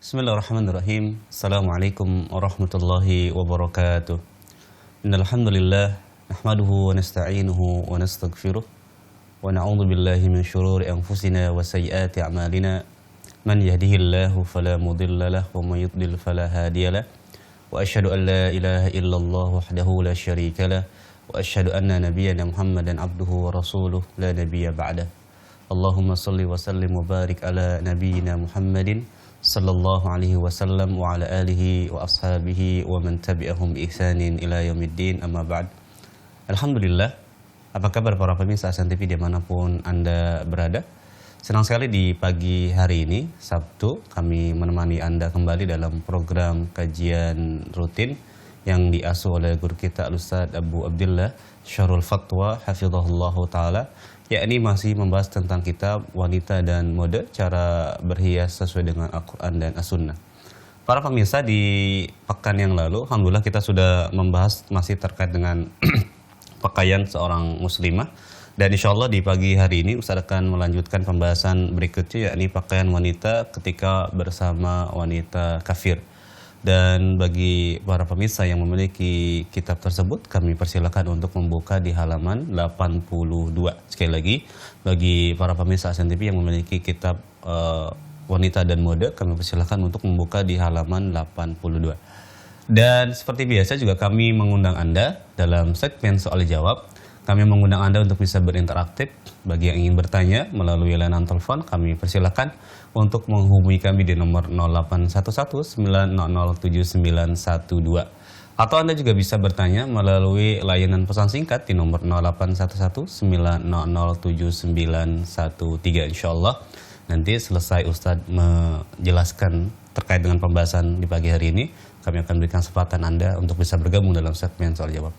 Bismillahirrahmanirrahim. Assalamualaikum warahmatullahi wabarakatuh. Innal hamdalillah nahmaduhu wa nasta'inuhu wa nastaghfiruh wa na'udzu billahi min shururi anfusina wa sayyiati a'malina. Man yahdihillahu fala mudilla lahu wa may yudlil fala hadiyalah. Wa asyhadu an la ilaha illallah wahdahu la syarika lah wa asyhadu anna nabiyyana Muhammadan abduhu wa rasuluh la nabiyya ba'dah. Allahumma shalli wa sallim wa barik ala nabiyyina Muhammadin sallallahu alaihi wasallam wa ala alihi wa ashabihi wa man tabi'ahum bi ihsanin ila yaumiddin, amma ba'd. Alhamdulillah, apa kabar para pemirsa Ahsan TV dimanapun Anda berada? Senang sekali di pagi hari ini, Sabtu, kami menemani Anda kembali dalam program kajian rutin yang diasuh oleh guru kita Al-Ustaz Abu Abdillah Syarul Fatwa hafizahullahu ta'ala, yakni masih membahas tentang kitab Wanita dan Mode, cara berhias sesuai dengan Al-Quran dan As-Sunnah. Para pemirsa, di pekan yang lalu, alhamdulillah kita sudah membahas masih terkait dengan pakaian seorang muslimah. Dan insya Allah di pagi hari ini Ustaz akan melanjutkan pembahasan berikutnya, yakni pakaian wanita ketika bersama wanita kafir. Dan bagi para pemirsa yang memiliki kitab tersebut, kami persilakan untuk membuka di halaman 82. Sekali lagi, bagi para pemirsa Ahsan TV yang memiliki kitab Wanita dan Mode, kami persilakan untuk membuka di halaman 82. Dan seperti biasa juga kami mengundang Anda dalam segmen soal jawab. Kami mengundang Anda untuk bisa berinteraktif. Bagi yang ingin bertanya melalui layanan telepon, kami persilakan untuk menghubungi kami di nomor 0811-9007912. Atau Anda juga bisa bertanya melalui layanan pesan singkat di nomor 0811-9007913. Insya Allah nanti selesai Ustadz menjelaskan terkait dengan pembahasan di pagi hari ini, kami akan berikan kesempatan Anda untuk bisa bergabung dalam segmen soal jawab.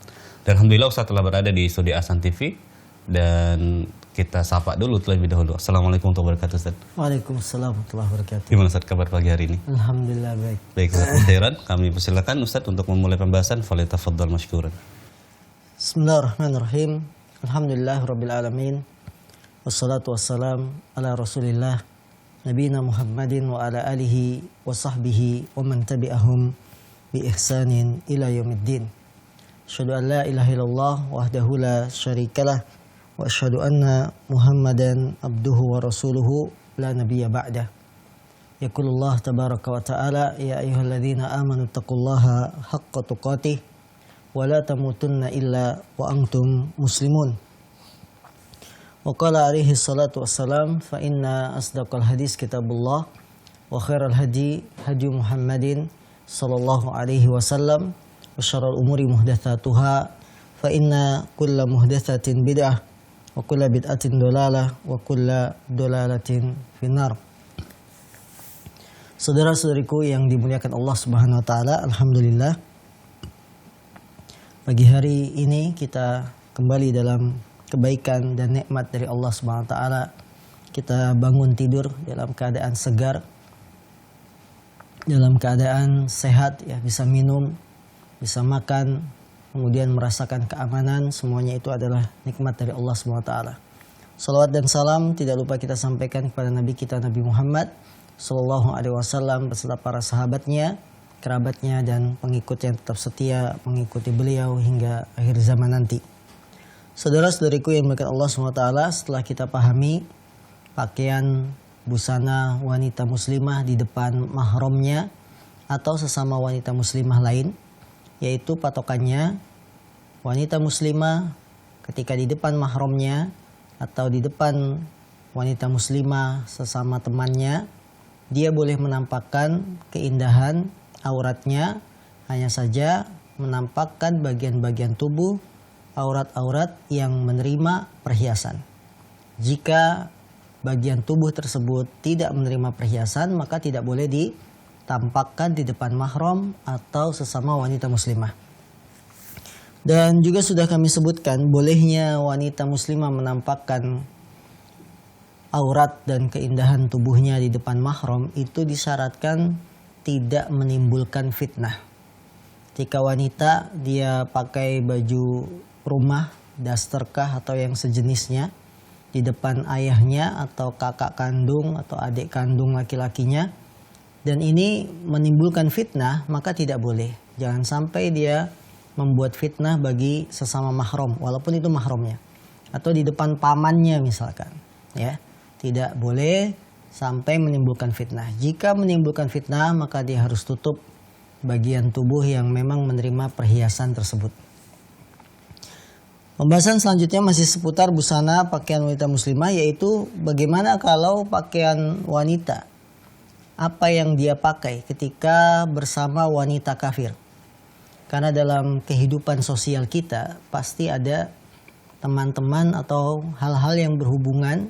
Dan alhamdulillah Ustadz telah berada di studio Ahsan TV, dan kita sapa dulu terlebih dahulu. Assalamualaikum warahmatullahi wabarakatuh, Ustaz. Waalaikumsalam warahmatullahi wabarakatuh. Gimana Ustaz kabar pagi hari ini? Alhamdulillah baik. Baik, khairan. Kami persilakan Ustaz untuk memulai pembahasan. Falyatafaddal masykuran. Bismillahirrahmanirrahim. Alhamdulillahirabbil alamin. Wassalatu wassalam ala Rasulillah nabiyina Muhammadin wa ala alihi wa sahbihi wa man tabi'ahum bi ihsanin ila yaumiddin. Asyhadu an la ilaha illallah wahdahu la syarikalah wa asyhadu anna Muhammadan abduhu wa rasuluhu la nabiyya ba'dah. Yaqulullah tabaraka wa ta'ala, ya ayyuhalladzina amanu taqullaha haqqa tuqatih wa la tamutunna illa wa antum muslimun. Wa qala alaihi salatu wassalam, fa inna asdaqal hadis kitabullah wa khairal hadi hadi Muhammadin sallallahu alaihi wasallam wa syarrul umuri muhdatsatuha fa inna kulla muhdatsatin bid'ah wa kulla bid'atin dolalah wa kulla dolalatin finnar. Saudara-saudariku yang dimuliakan Allah Subhanahu wa taala, alhamdulillah pagi hari ini kita kembali dalam kebaikan dan nikmat dari Allah Subhanahu wa taala. Kita bangun tidur dalam keadaan segar, dalam keadaan sehat, ya, bisa minum, bisa makan, kemudian merasakan keamanan. Semuanya itu adalah nikmat dari Allah SWT. Salawat dan salam tidak lupa kita sampaikan kepada Nabi kita, Nabi Muhammad Sallallahu Alaihi Wasallam beserta para sahabatnya, kerabatnya, dan pengikut yang tetap setia mengikuti beliau hingga akhir zaman nanti. Saudara-saudariku yang dimuliakan Allah SWT, setelah kita pahami pakaian busana wanita muslimah di depan mahramnya atau sesama wanita muslimah lain, yaitu patokannya wanita muslimah ketika di depan mahramnya atau di depan wanita muslimah sesama temannya, dia boleh menampakkan keindahan auratnya, hanya saja menampakkan bagian-bagian tubuh, aurat-aurat yang menerima perhiasan. Jika bagian tubuh tersebut tidak menerima perhiasan, maka tidak boleh ditampakkan di depan mahram atau sesama wanita muslimah. Dan juga sudah kami sebutkan, bolehnya wanita muslimah menampakkan aurat dan keindahan tubuhnya di depan mahram itu disyaratkan tidak menimbulkan fitnah. Jika wanita dia pakai baju rumah, dasterkah atau yang sejenisnya di depan ayahnya atau kakak kandung atau adik kandung laki-lakinya, dan ini menimbulkan fitnah, maka tidak boleh. Jangan sampai dia membuat fitnah bagi sesama mahram, walaupun itu mahramnya, atau di depan pamannya misalkan, ya. Tidak boleh sampai menimbulkan fitnah. Jika menimbulkan fitnah, maka dia harus tutup bagian tubuh yang memang menerima perhiasan tersebut. Pembahasan selanjutnya masih seputar busana pakaian wanita muslimah, yaitu bagaimana kalau pakaian wanita, apa yang dia pakai ketika bersama wanita kafir. Karena dalam kehidupan sosial kita pasti ada teman-teman atau hal-hal yang berhubungan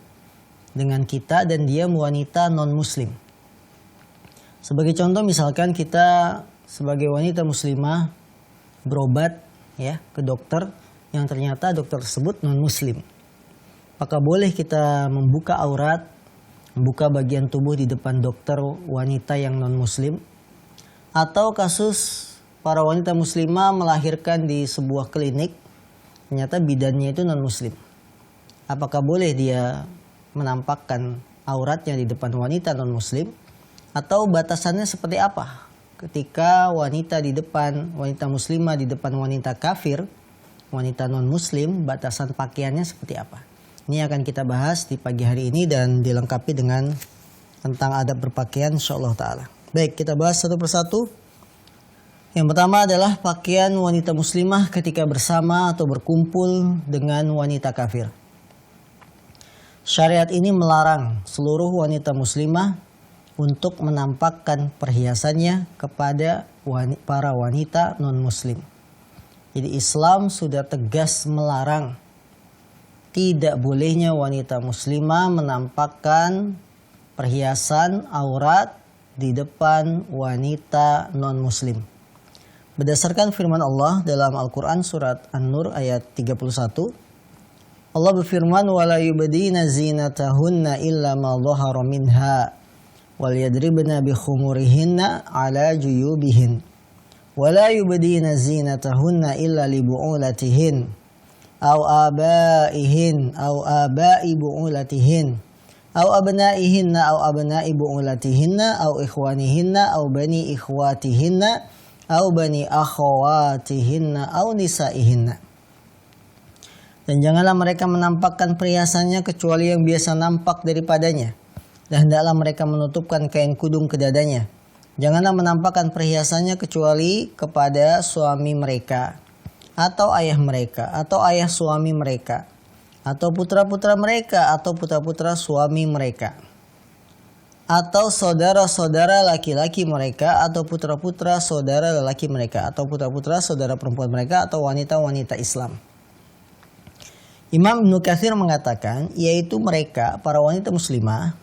dengan kita dan dia wanita non-muslim. Sebagai contoh misalkan kita sebagai wanita muslimah berobat ya ke dokter yang ternyata dokter tersebut non-muslim. Maka boleh kita membuka aurat, membuka bagian tubuh di depan dokter wanita yang non-muslim. Atau kasus para wanita muslimah melahirkan di sebuah klinik, ternyata bidannya itu non-muslim. Apakah boleh dia menampakkan auratnya di depan wanita non-muslim? Atau batasannya seperti apa? Ketika wanita di depan, wanita muslimah di depan wanita kafir, wanita non-muslim, batasan pakaiannya seperti apa? Ini akan kita bahas di pagi hari ini dan dilengkapi dengan tentang adab berpakaian insyaallah ta'ala. Baik, kita bahas satu persatu. Yang pertama adalah pakaian wanita muslimah ketika bersama atau berkumpul dengan wanita kafir. Syariat ini melarang seluruh wanita muslimah untuk menampakkan perhiasannya kepada para wanita non-muslim. Jadi Islam sudah tegas melarang tidak bolehnya wanita muslimah menampakkan perhiasan aurat di depan wanita non-muslim. Berdasarkan firman Allah dalam Al-Quran surat An-Nur ayat 31, Allah berfirman, وَلَا يُبْدِينَ زِينَتَهُنَّ إِلَّا مَا ظَهَرَ مِنْهَا وَلْيَضْرِبْنَ بِخُمُرِهِنَّ عَلَى جُيُوبِهِنَّ وَلَا يُبْدِينَ زِينَتَهُنَّ إِلَّا لِبُعُولَتِهِنَّ أَوْ آبَائِهِنَّ أَوْ آبَاءِ بُعُولَتِهِنَّ أَوْ أَبْنَائِهِنَّ أَوْ أَبْنَاءِ بُعُولَتِهِنَّ أَوْ إِخْوَانِهِنَّ أَوْ بَنِي إِخْوَاتِهِنَّ أَوْ بَنِي أَخَوَاتِهِنَّ أَوْ نِسَائِهِنَّ. Dan janganlah mereka menampakkan perhiasannya kecuali yang biasa nampak daripadanya. Dan hendaklah mereka menutupkan kain kudung ke dadanya. Janganlah menampakkan perhiasannya kecuali kepada suami mereka, atau ayah mereka, atau ayah suami mereka, atau putra-putra mereka, atau putra-putra suami mereka, atau saudara-saudara laki-laki mereka, atau putra-putra saudara lelaki mereka, atau putra-putra saudara perempuan mereka, atau wanita-wanita Islam. Imam Ibnu Katsir mengatakan, yaitu mereka, para wanita muslimah,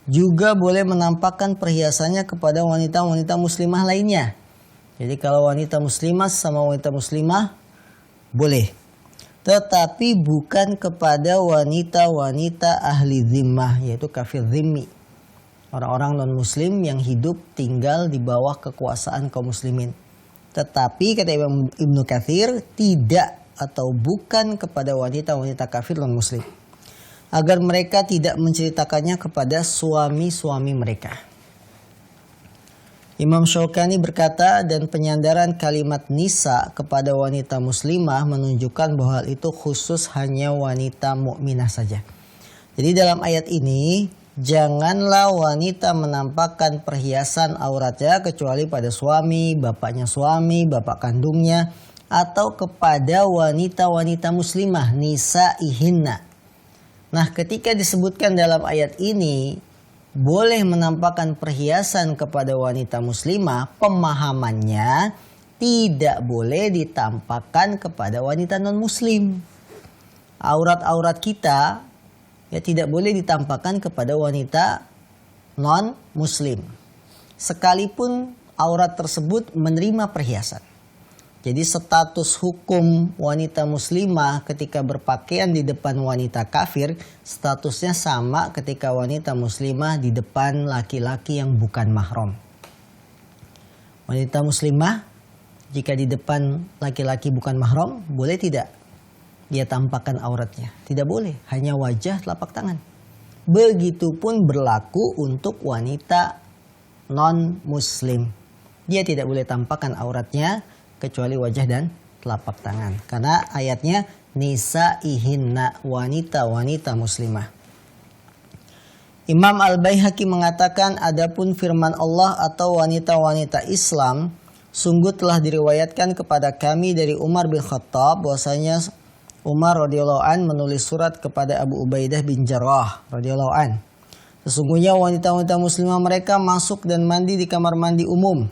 juga boleh menampakkan perhiasannya kepada wanita-wanita muslimah lainnya. Jadi kalau wanita muslimah sama wanita muslimah boleh. Tetapi bukan kepada wanita-wanita ahli zimmah, yaitu kafir zimmi. Orang-orang non-muslim yang hidup tinggal di bawah kekuasaan kaum muslimin. Tetapi kata Imam Ibnu Katsir, tidak atau bukan kepada wanita-wanita kafir non-muslim, agar mereka tidak menceritakannya kepada suami-suami mereka. Imam Syaukani berkata, dan penyandaran kalimat nisa kepada wanita muslimah menunjukkan bahwa hal itu khusus hanya wanita mukminah saja. Jadi dalam ayat ini, janganlah wanita menampakkan perhiasan auratnya kecuali pada suami, bapak kandungnya, atau kepada wanita-wanita muslimah, nisaihinna. Nah, ketika disebutkan dalam ayat ini boleh menampakkan perhiasan kepada wanita muslimah, pemahamannya tidak boleh ditampakkan kepada wanita non-muslim. Aurat-aurat kita ya tidak boleh ditampakkan kepada wanita non-muslim, sekalipun aurat tersebut menerima perhiasan. Jadi status hukum wanita muslimah ketika berpakaian di depan wanita kafir, statusnya sama ketika wanita muslimah di depan laki-laki yang bukan mahram. Wanita muslimah jika di depan laki-laki bukan mahram, boleh tidak dia tampakkan auratnya? Tidak boleh, hanya wajah, telapak tangan. Begitupun berlaku untuk wanita non-muslim. Dia tidak boleh tampakkan auratnya kecuali wajah dan telapak tangan. Karena ayatnya nisaihinna, wanita-wanita muslimah. Imam Al-Baihaqi mengatakan adapun firman Allah atau wanita-wanita Islam sungguh telah diriwayatkan kepada kami dari Umar bin Khattab bahwasanya Umar radhiyallahu an menulis surat kepada Abu Ubaidah bin Jarrah radhiyallahu an. Sesungguhnya wanita-wanita muslimah mereka masuk dan mandi di kamar mandi umum.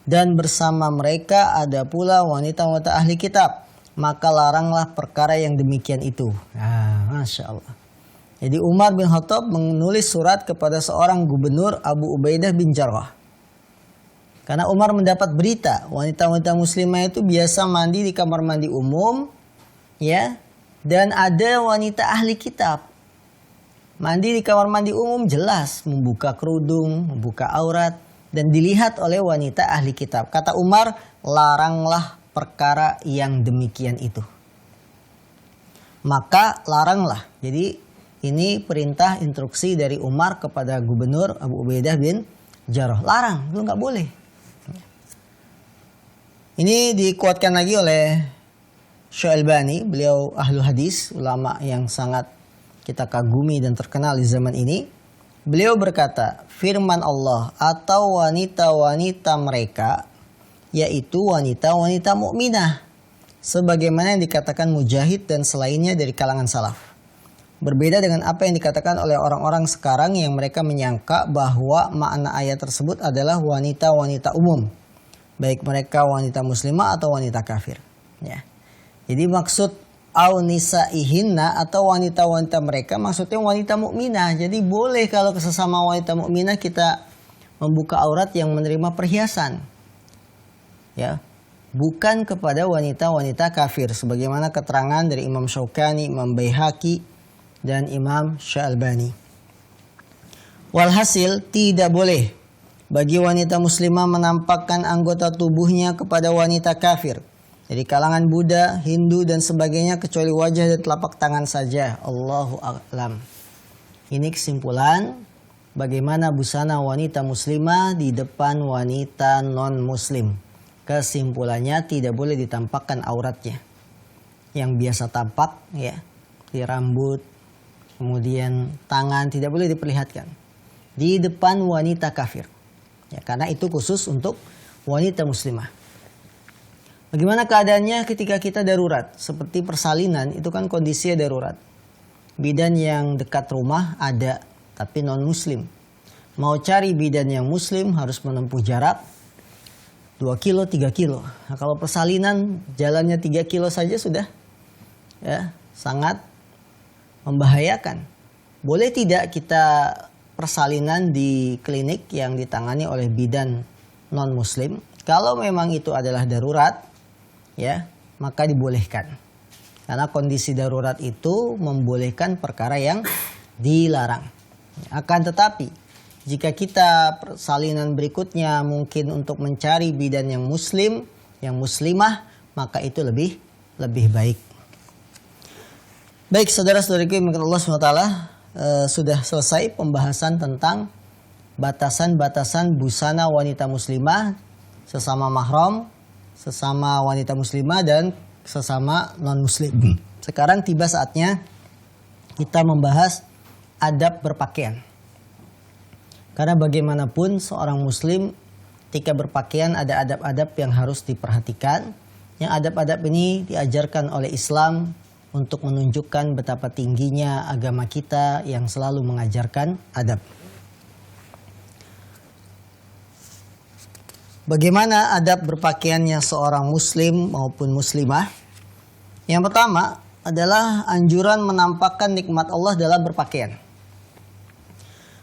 Dan bersama mereka ada pula wanita-wanita ahli kitab. Maka laranglah perkara yang demikian itu. Masya Allah. Jadi Umar bin Khattab menulis surat kepada seorang gubernur Abu Ubaidah bin Jarrah. Karena Umar mendapat berita wanita-wanita muslimah itu biasa mandi di kamar mandi umum, ya, dan ada wanita ahli kitab. Mandi di kamar mandi umum jelas membuka kerudung, membuka aurat dan dilihat oleh wanita ahli kitab. Kata Umar, laranglah perkara yang demikian itu. Maka laranglah. Jadi ini perintah instruksi dari Umar kepada gubernur Abu Ubaidah bin Jarrah. Larang, itu nggak boleh. Ini dikuatkan lagi oleh Syalbani, beliau ahlu hadis, ulama yang sangat kita kagumi dan terkenal di zaman ini. Beliau berkata, firman Allah atau wanita-wanita mereka, yaitu wanita-wanita mukminah, sebagaimana yang dikatakan Mujahid dan selainnya dari kalangan salaf. Berbeda dengan apa yang dikatakan oleh orang-orang sekarang yang mereka menyangka bahwa makna ayat tersebut adalah wanita-wanita umum. Baik mereka wanita muslimah atau wanita kafir. Ya. Jadi maksud au nisaihinna atau wanita-wanita mereka maksudnya wanita mukminah. Jadi boleh kalau sesama wanita mukminah kita membuka aurat yang menerima perhiasan. Ya. Bukan kepada wanita-wanita kafir. Sebagaimana keterangan dari Imam Syaukani, Imam Baihaqi, dan Imam Syalbani. Walhasil tidak boleh bagi wanita muslimah menampakkan anggota tubuhnya kepada wanita kafir dari kalangan Buddha, Hindu dan sebagainya kecuali wajah dan telapak tangan saja. Allahu a'lam. Ini kesimpulan bagaimana busana wanita muslimah di depan wanita non muslim. Kesimpulannya tidak boleh ditampakkan auratnya. Yang biasa tampak ya di rambut, kemudian tangan tidak boleh diperlihatkan di depan wanita kafir. Ya, karena itu khusus untuk wanita muslimah. Bagaimana keadaannya ketika kita darurat? Seperti persalinan itu kan kondisinya darurat. Bidan yang dekat rumah ada, tapi non muslim. Mau cari bidan yang muslim harus menempuh jarak 2 kilo, 3 kilo. Nah, kalau persalinan jalannya 3 kilo saja sudah ya sangat membahayakan. Boleh tidak kita persalinan di klinik yang ditangani oleh bidan non muslim? Kalau memang itu adalah darurat, ya, maka dibolehkan. Karena kondisi darurat itu membolehkan perkara yang dilarang. Akan tetapi, jika kita persalinan berikutnya mungkin untuk mencari bidan yang muslim, yang muslimah, maka itu lebih baik. Baik, saudara-saudariku yang dimuliakan Allah SWT, sudah selesai pembahasan tentang batasan-batasan busana wanita muslimah, sesama mahram, sesama wanita muslimah, dan sesama non-muslim. Sekarang tiba saatnya kita membahas adab berpakaian. Karena bagaimanapun seorang muslim ketika berpakaian ada adab-adab yang harus diperhatikan. Yang adab-adab ini diajarkan oleh Islam untuk menunjukkan betapa tingginya agama kita yang selalu mengajarkan adab. Bagaimana adab berpakaiannya seorang muslim maupun muslimah? Yang pertama adalah anjuran menampakkan nikmat Allah dalam berpakaian.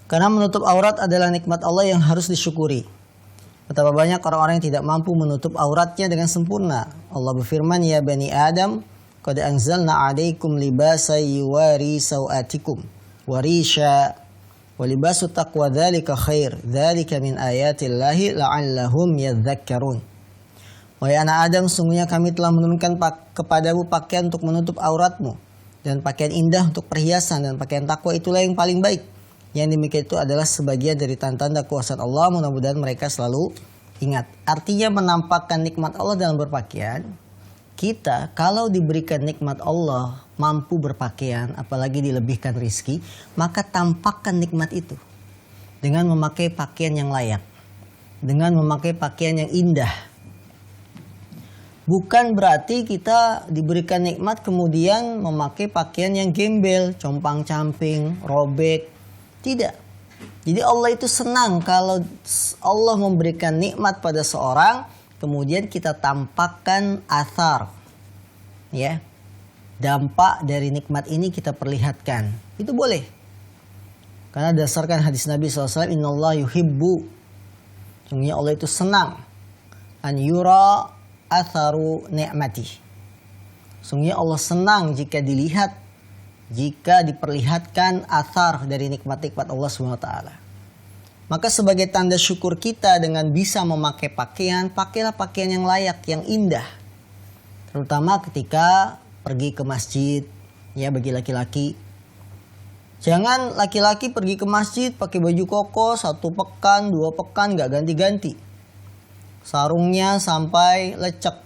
Karena menutup aurat adalah nikmat Allah yang harus disyukuri. Betapa banyak orang-orang yang tidak mampu menutup auratnya dengan sempurna. Allah berfirman, ya bani Adam, qad anzalna 'alaikum libasa yuwari sawatikum warisha wa libasu taqwa dzalika khair dzalika min ayatillahi la'allahum yadhakkarun. Wahai anak Adam, sungguhnya kami telah menurunkan kepadamu pakaian untuk menutup auratmu dan pakaian indah untuk perhiasan, dan pakaian takwa itulah yang paling baik. Yang demikian itu adalah sebagian dari tanda-tanda kuasa Allah. Mudah-mudahan mereka selalu ingat. Artinya menampakkan nikmat Allah dalam berpakaian. Kita kalau diberikan nikmat Allah, mampu berpakaian, apalagi dilebihkan rizki, maka tampakkan nikmat itu dengan memakai pakaian yang layak, dengan memakai pakaian yang indah. Bukan berarti kita diberikan nikmat kemudian memakai pakaian yang gembel, compang-camping, robek. Tidak. Jadi Allah itu senang kalau Allah memberikan nikmat pada seorang, kemudian kita tampakkan athar, ya, dampak dari nikmat ini kita perlihatkan. Itu boleh. Karena dasarkan hadis Nabi SAW, Innallaha yuhibbu, sungguhnya Allah itu senang, an yura atharu ni'mati. Sungguhnya Allah senang jika dilihat, jika diperlihatkan athar dari nikmat-nikmat Allah SWT. Maka sebagai tanda syukur kita dengan bisa memakai pakaian, pakailah pakaian yang layak, yang indah. Terutama ketika pergi ke masjid, ya, bagi laki-laki. Jangan laki-laki pergi ke masjid pakai baju koko 1 pekan, 2 pekan, gak ganti-ganti. Sarungnya sampai lecek,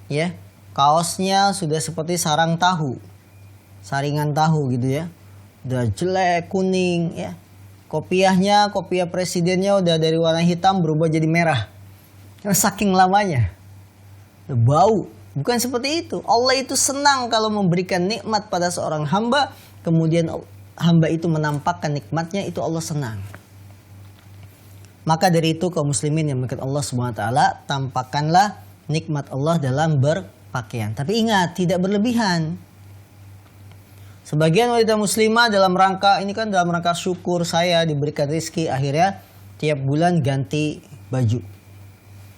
ya. Kaosnya sudah seperti sarang tahu, saringan tahu gitu ya. Udah jelek, kuning, ya. Kopiahnya, kopiah presidennya udah dari warna hitam berubah jadi merah. Saking lamanya. Udah bau. Bukan seperti itu. Allah itu senang kalau memberikan nikmat pada seorang hamba, kemudian hamba itu menampakkan nikmatnya, itu Allah senang. Maka dari itu kaum muslimin yang mengikuti Allah SWT, tampakkanlah nikmat Allah dalam berpakaian. Tapi ingat, tidak berlebihan. Sebagian wanita muslimah dalam rangka, ini kan dalam rangka syukur saya diberikan rezeki, akhirnya tiap bulan ganti baju,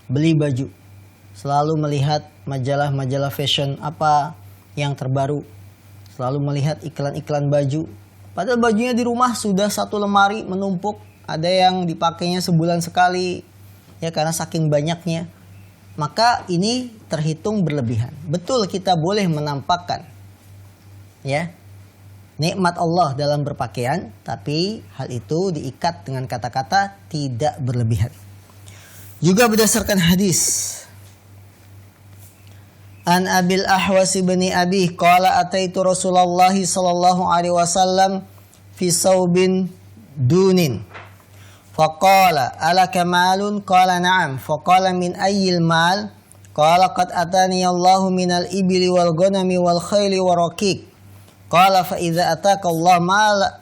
beli baju. Selalu melihat majalah-majalah fashion apa yang terbaru. Selalu melihat iklan-iklan baju. Padahal bajunya di rumah sudah 1 lemari menumpuk. Ada yang dipakainya sebulan sekali, ya, karena saking banyaknya. Maka ini terhitung berlebihan. Betul kita boleh menampakkan, ya, nikmat Allah dalam berpakaian, tapi hal itu diikat dengan kata-kata tidak berlebihan. Juga berdasarkan hadis An Abil Ahwas bin Abi qala ataitu Rasulullah sallallahu alaihi wasallam fi saubin dunin faqala alaka malun qala na'am faqala min ayyil mal qala qad atani Allahu minal ibli wal ghanami wal khayli wa raqiq qala fa idza ataka Allah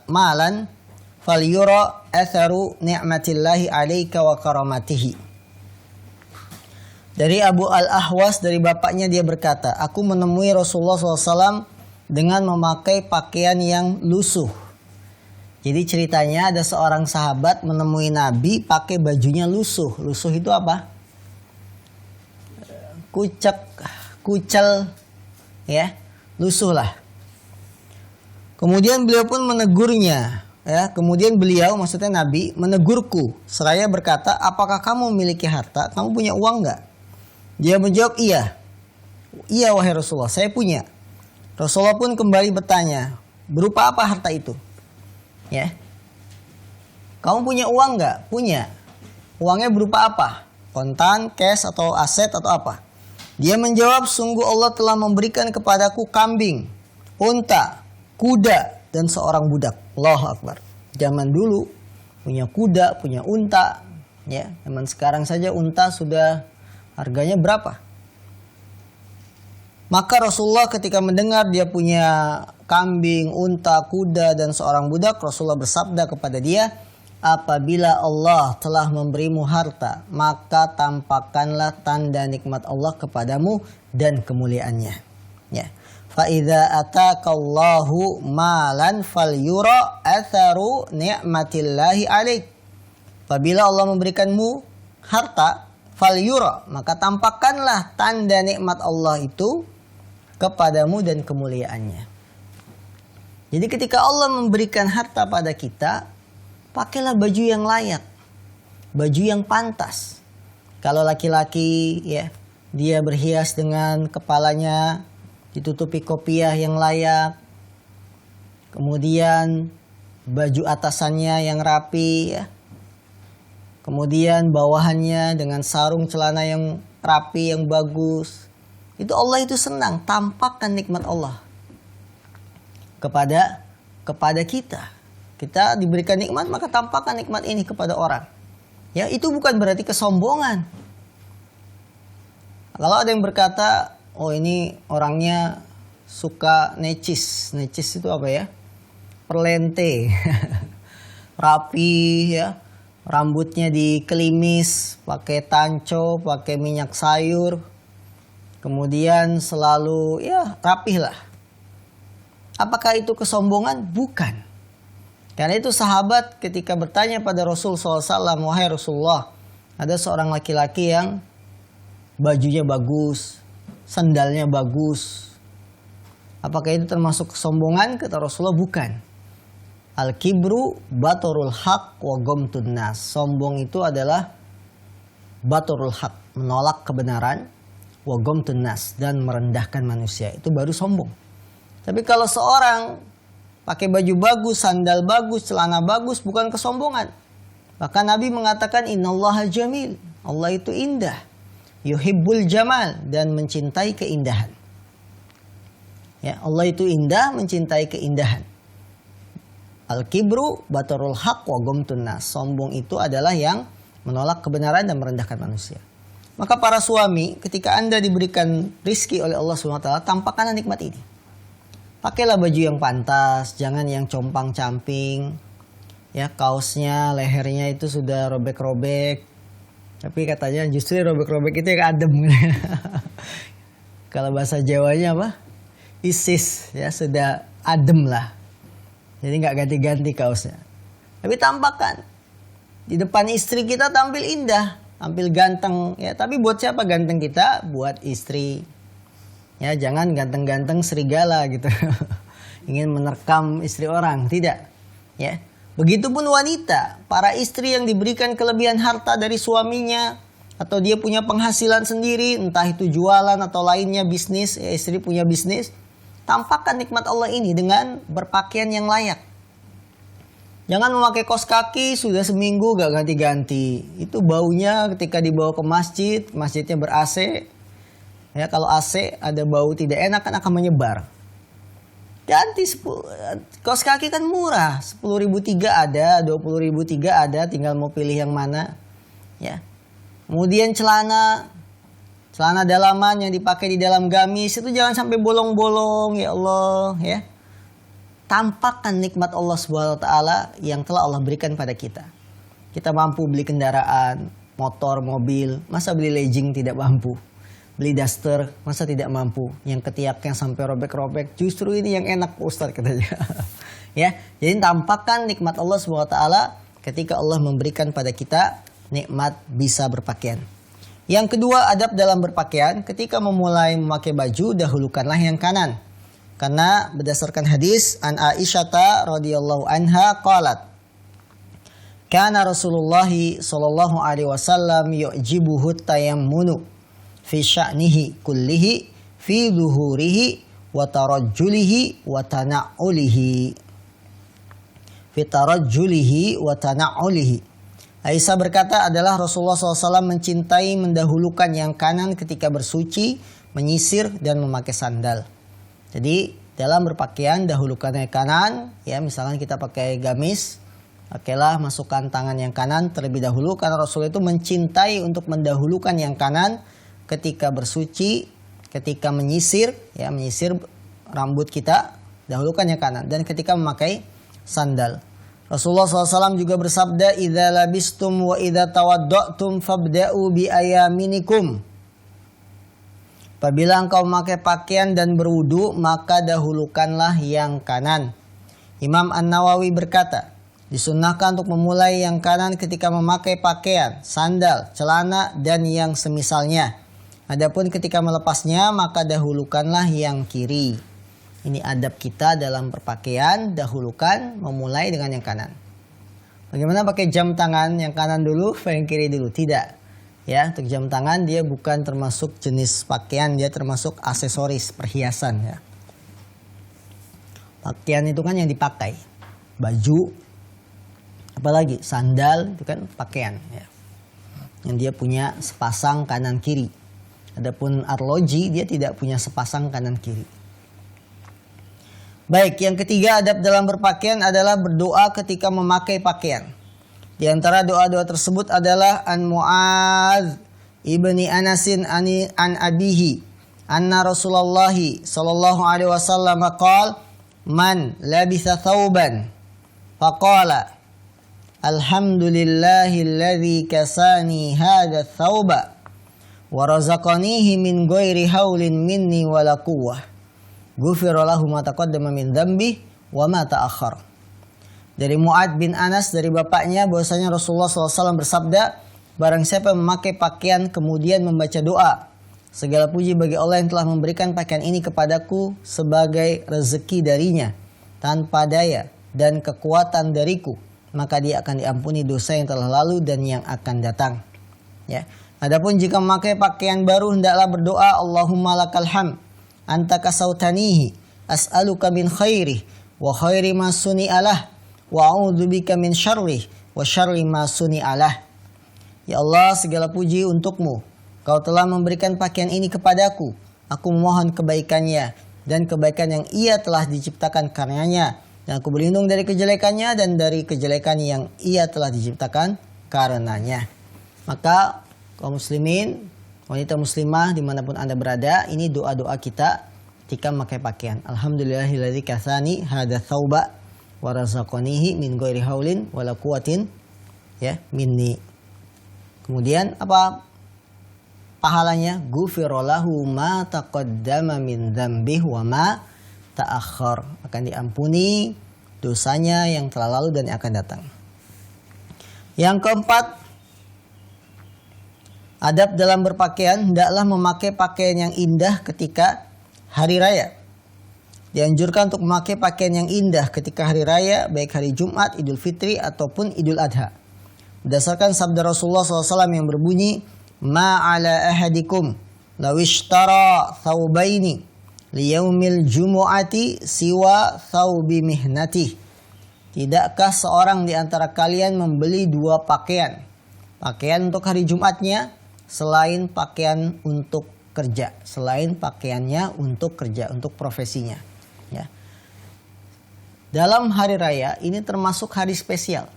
malan falyura atharu ni'matillahi 'alaika wa karamatihi. Dari Abu Al-Ahwas, dari bapaknya, dia berkata, aku menemui Rasulullah SAW dengan memakai pakaian yang lusuh. Jadi ceritanya ada seorang sahabat menemui Nabi pakai bajunya lusuh. Lusuh itu apa? Kucel, ya, lusuh lah. Kemudian beliau pun menegurnya, ya. Kemudian beliau, maksudnya Nabi, menegurku. Seraya berkata, apakah kamu memiliki harta? Kamu punya uang nggak? Dia menjawab, iya. Iya wahai Rasulullah, saya punya. Rasulullah pun kembali bertanya, berupa apa harta itu? Ya. Kamu punya uang nggak? Punya. Uangnya berupa apa? Kontan, cash, atau aset, atau apa? Dia menjawab, sungguh Allah telah memberikan kepadaku kambing, unta, kuda, dan seorang budak. Allahu Akbar. Zaman dulu punya kuda, punya unta, ya. Zaman sekarang saja unta sudah harganya berapa? Maka Rasulullah ketika mendengar dia punya kambing, unta, kuda, dan seorang budak, Rasulullah bersabda kepada dia, apabila Allah telah memberimu harta, maka tampakkanlah tanda nikmat Allah kepadamu dan kemuliaannya. Ya. Fa idza ataqallahu malan falyura atharu ni'matillahi 'alaik. Apabila Allah memberikanmu harta, falyura, maka tampakkanlah tanda nikmat Allah itu kepadamu dan kemuliaannya. Jadi ketika Allah memberikan harta pada kita, pakailah baju yang layak, baju yang pantas. Kalau laki-laki, ya, dia berhias dengan kepalanya ditutupi kopiah yang layak, kemudian baju atasannya yang rapi ya. Kemudian bawahannya dengan sarung celana yang rapi, yang bagus. Itu Allah itu senang, tampakkan nikmat Allah kepada kita. Kita diberikan nikmat, maka tampakkan nikmat ini kepada orang. Ya, itu bukan berarti kesombongan. Kalau ada yang berkata, oh ini orangnya suka necis. Necis itu apa ya? Perlente. Rapi ya. Rambutnya dikelimis, pakai tanco, pakai minyak sayur. Kemudian selalu ya rapih lah. Apakah itu kesombongan? Bukan. Karena itu sahabat ketika bertanya pada Rasul SAW, wahai Rasulullah, ada seorang laki-laki yang bajunya bagus, sandalnya bagus. Apakah itu termasuk kesombongan? Kata Rasulullah, bukan. Al-kibru batorul haq wa gomtun nas. Sombong itu adalah batorul haq, menolak kebenaran, wa gomtun nas, dan merendahkan manusia. Itu baru sombong. Tapi kalau seorang pakai baju bagus, sandal bagus, celana bagus, bukan kesombongan. Bahkan Nabi mengatakan innallaha jamil. Allah itu indah. Yuhibbul jamal, dan mencintai keindahan. Ya, Allah itu indah, mencintai keindahan. Al-kibru batarul haq wa gomtun nas. Sombong itu adalah yang menolak kebenaran dan merendahkan manusia. Maka para suami, ketika Anda diberikan rizki oleh Allah SWT, tampakkan nikmat ini. Pakailah baju yang pantas, jangan yang compang-camping. Ya, kaosnya, lehernya itu sudah robek-robek. Tapi katanya justru robek-robek itu yang adem. Kalau bahasa Jawanya apa? Isis, ya sudah adem lah. Jadi nggak ganti-ganti kaosnya. Tapi tampakkan. Di depan istri kita tampil indah, tampil ganteng. Ya, tapi buat siapa ganteng kita? Buat istri. Ya, jangan ganteng-ganteng serigala gitu. Ingin menerkam istri orang, tidak. Ya. Begitupun wanita, para istri yang diberikan kelebihan harta dari suaminya, atau dia punya penghasilan sendiri, entah itu jualan atau lainnya bisnis, ya istri punya bisnis, tampakkan nikmat Allah ini dengan berpakaian yang layak. Jangan memakai kaos kaki sudah seminggu gak ganti-ganti. Itu baunya ketika dibawa ke masjid, masjidnya ber-AC. Ya, kalau AC ada bau tidak enak kan akan menyebar. Ganti kaos kaki kan murah, 10.003 ada, 20.003 ada, tinggal mau pilih yang mana. Ya. Kemudian celana dalaman yang dipakai di dalam gamis itu jangan sampai bolong-bolong, ya Allah, ya. Tampakkan nikmat Allah SWT yang telah Allah berikan pada kita. Kita mampu beli kendaraan, motor, mobil, masa beli legging tidak mampu? Beli daster, masa tidak mampu? Yang ketiaknya sampai robek-robek, justru ini yang enak Ustaz katanya. Ya, jadi tampakkan nikmat Allah SWT ketika Allah memberikan pada kita nikmat bisa berpakaian. Yang kedua, adab dalam berpakaian, ketika memulai memakai baju, dahulukanlah yang kanan. Karena berdasarkan hadis an Aisyah radhiyallahu anha qalat, kana Rasulullah sallallahu alaihi wasallam yu'jibuhu tayammunu fi sya'nihi kullihi fi dhuhurihi wa tarajjulihi wa tana'ulihi. Fi tarajjulihi wa tana'ulihi. Aisyah berkata adalah Rasulullah SAW mencintai mendahulukan yang kanan ketika bersuci, menyisir, dan memakai sandal. Jadi dalam berpakaian dahulukan yang kanan, ya misalkan kita pakai gamis, pakailah masukkan tangan yang kanan terlebih dahulu karena Rasul itu mencintai untuk mendahulukan yang kanan ketika bersuci, ketika menyisir, ya menyisir rambut kita, dahulukan yang kanan, dan ketika memakai sandal. Rasulullah SAW juga bersabda, "Idza labistum wa idza tawadda'tum fabda'u bi ayaminikum." Apabila engkau memakai pakaian dan berwudu, maka dahulukanlah yang kanan. Imam An-Nawawi berkata, disunnahkan untuk memulai yang kanan ketika memakai pakaian, sandal, celana, dan yang semisalnya. Adapun ketika melepasnya, maka dahulukanlah yang kiri. Ini adab kita dalam berpakaian, dahulukan, memulai dengan yang kanan. Bagaimana pakai jam tangan, yang kanan dulu, yang kiri dulu? Tidak. Ya, untuk jam tangan dia bukan termasuk jenis pakaian, dia termasuk aksesoris, perhiasan ya. Pakaian itu kan yang dipakai. baju, apalagi sandal itu kan pakaian ya. Yang dia punya sepasang kanan kiri. Adapun arloji dia tidak punya sepasang kanan kiri. Baik, yang ketiga adab dalam berpakaian adalah berdoa ketika memakai pakaian. Di antara doa-doa tersebut adalah an Mu'adz ibni Anasin an abihi anna Rasulullah sallallahu alaihi wasallam qala man labisa thawban faqala alhamdulillahilladzi kasani hadha thawba wa razaqanihi min ghairi haulin minni wala quwwah ghufira lahu ma taqaddama min dzambi wa ma ta'akhkhar. Dari Mu'adz bin Anas dari bapaknya bahwasanya Rasulullah SAW bersabda, barang siapa memakai pakaian kemudian membaca doa, segala puji bagi Allah yang telah memberikan pakaian ini kepadaku sebagai rezeki darinya tanpa daya dan kekuatan dariku, maka dia akan diampuni dosa yang telah lalu dan yang akan datang. Ya. Adapun jika memakai pakaian baru hendaklah berdoa, Allahumma lakal ham anta kasautanihi as'aluka min khairi wa khairi ma suni'alah wa a'udzubika min syarri wa syarri ma suni'alah. Ya Allah, segala puji untukmu. Kau telah memberikan pakaian ini kepadaku. Aku memohon kebaikannya dan kebaikan yang ia telah diciptakan karenanya. Dan aku berlindung dari kejelekannya dan dari kejelekan yang ia telah diciptakan karenanya. Maka kaum muslimin, wanita muslimah dimanapun anda berada, ini doa-doa kita ketika memakai pakaian. Alhamdulillahilladzi kasani hadza thawba wa razaqanihi min ghairi haulin wala quwwatin ya minni. Kemudian apa pahalanya? Ghufira lahu ma taqaddama min dzambihi wa ma ta'akhkhar. Akan diampuni dosanya yang telah lalu dan yang akan datang. Yang keempat, adab dalam berpakaian hendaklah memakai pakaian yang indah ketika hari raya. Dianjurkan untuk memakai pakaian yang indah ketika hari raya, baik hari Jumat, Idul Fitri ataupun Idul Adha. Berdasarkan sabda Rasulullah SAW yang berbunyi, ma'ala ahadikum lawishtara thawbaini liyaumil jumu'ati siwa thawbi mihnatih. Tidakkah seorang di antara kalian membeli dua pakaian? Pakaian untuk hari Jumatnya selain pakaian untuk kerja, selain pakaiannya untuk kerja, untuk profesinya. Ya. Dalam hari raya ini termasuk hari spesial.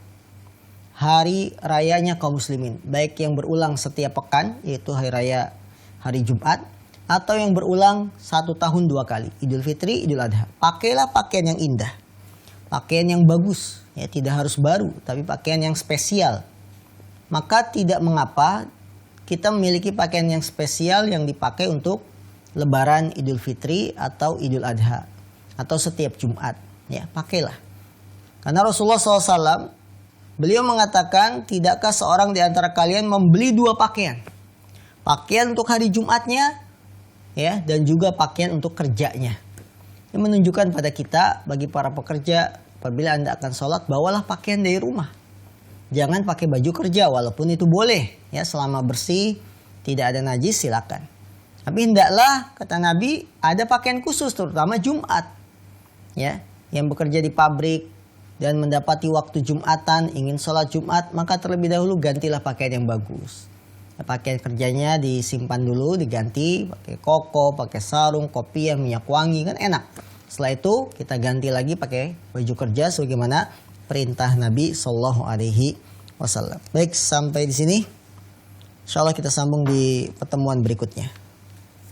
Hari rayanya kaum muslimin, baik yang berulang setiap pekan, yaitu hari raya hari Jumat, atau yang berulang 1 tahun 2 kali, Idul Fitri, Idul Adha. Pakailah pakaian yang indah, pakaian yang bagus, ya tidak harus baru, tapi pakaian yang spesial. Maka tidak mengapa kita memiliki pakaian yang spesial yang dipakai untuk Lebaran, Idul Fitri, atau Idul Adha, atau setiap Jumat. Ya, pakailah. Karena Rasulullah SAW, beliau mengatakan, tidakkah seorang di antara kalian membeli dua pakaian? Pakaian untuk hari Jumatnya, ya, dan juga pakaian untuk kerjanya. Ini menunjukkan pada kita, bagi para pekerja, apabila Anda akan sholat, bawalah pakaian dari rumah. Jangan pakai baju kerja, walaupun itu boleh, ya, selama bersih, tidak ada najis, silakan. Tapi hendaklah, kata Nabi, ada pakaian khusus, terutama Jumat. Ya, yang bekerja di pabrik dan mendapati waktu Jumatan, ingin sholat Jumat, maka terlebih dahulu gantilah pakaian yang bagus. Pakaian kerjanya disimpan dulu, diganti, pakai koko, pakai sarung, kopiah, minyak wangi, kan enak. Setelah itu kita ganti lagi pakai baju kerja sebagaimana perintah Nabi Shallallahu Alaihi Wasallam. Baik, sampai di sini. Insya Allah kita sambung di pertemuan berikutnya.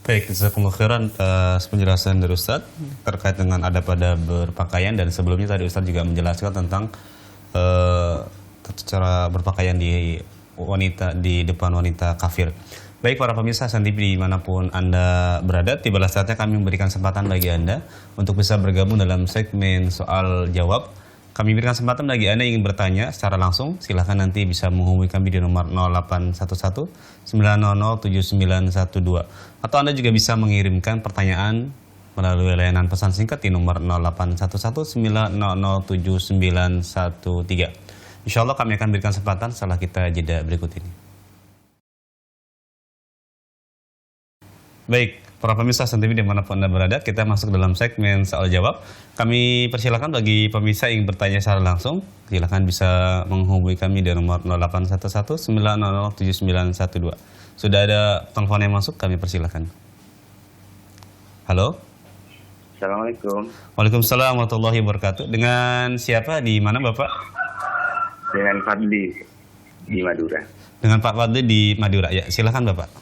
Baik, jazakumullah khairan atas penjelasan dari Ustadz terkait dengan adab-adab berpakaian, dan sebelumnya tadi Ustadz juga menjelaskan tentang cara berpakaian di depan wanita kafir. Baik para pemirsa Hasan TV dimanapun Anda berada, tibalah saatnya kami memberikan kesempatan bagi Anda untuk bisa bergabung dalam segmen soal jawab. Kami berikan kesempatan bagi Anda yang ingin bertanya secara langsung, silahkan nanti bisa menghubungi kami di nomor 0811 900 7912. Atau Anda juga bisa mengirimkan pertanyaan melalui layanan pesan singkat di nomor 0811 900 7913. Insya Allah kami akan berikan kesempatan setelah kita jeda berikut ini. Baik, para pemirsa Sun TV dimanapun Anda berada, kita masuk dalam segmen soal jawab. Kami persilakan bagi pemirsa yang bertanya secara langsung, silakan bisa menghubungi kami di nomor 0811 900 7912. Sudah ada telepon yang masuk, kami persilakan. Halo. Assalamualaikum. Waalaikumsalam warahmatullahi wabarakatuh. Dengan siapa, di mana Bapak? Dengan Fadli di Madura. Dengan Pak Fadli di Madura. Ya, silakan Bapak.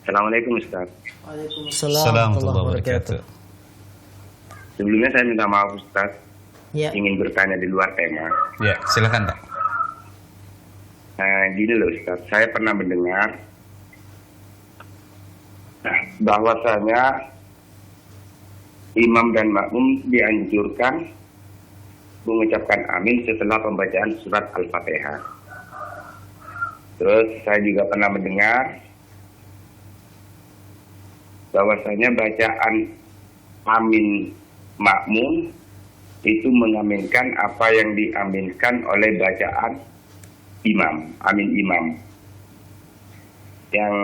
Assalamualaikum Ustaz. Waalaikumsalam warahmatullahi wabarakatuh. Sebelumnya saya minta maaf Ustaz, Ya, ingin bertanya di luar tema. Ya, silakan Pak. Nah, gini loh Ustaz, saya pernah mendengar bahwasanya imam dan makmum dianjurkan mengucapkan amin setelah pembacaan surat Al-Fatihah. Terus saya juga pernah mendengar bahwasanya bacaan amin makmum itu mengaminkan apa yang diaminkan oleh bacaan imam, amin imam. Yang